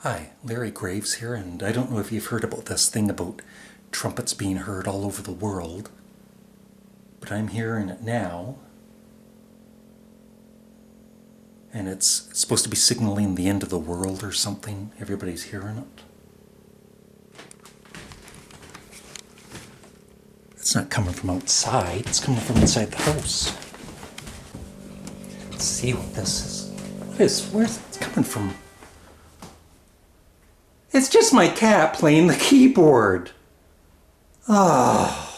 Hi, Larry Graves here, and I don't know if you've heard about this thing about trumpets being heard all over the world, but I'm hearing it now, and it's supposed to be signaling the end of the world or something. Everybody's hearing it. It's not coming from outside, it's coming from inside the house. Let's see what this is. Where's it coming from? It's just my cat playing the keyboard. Ah.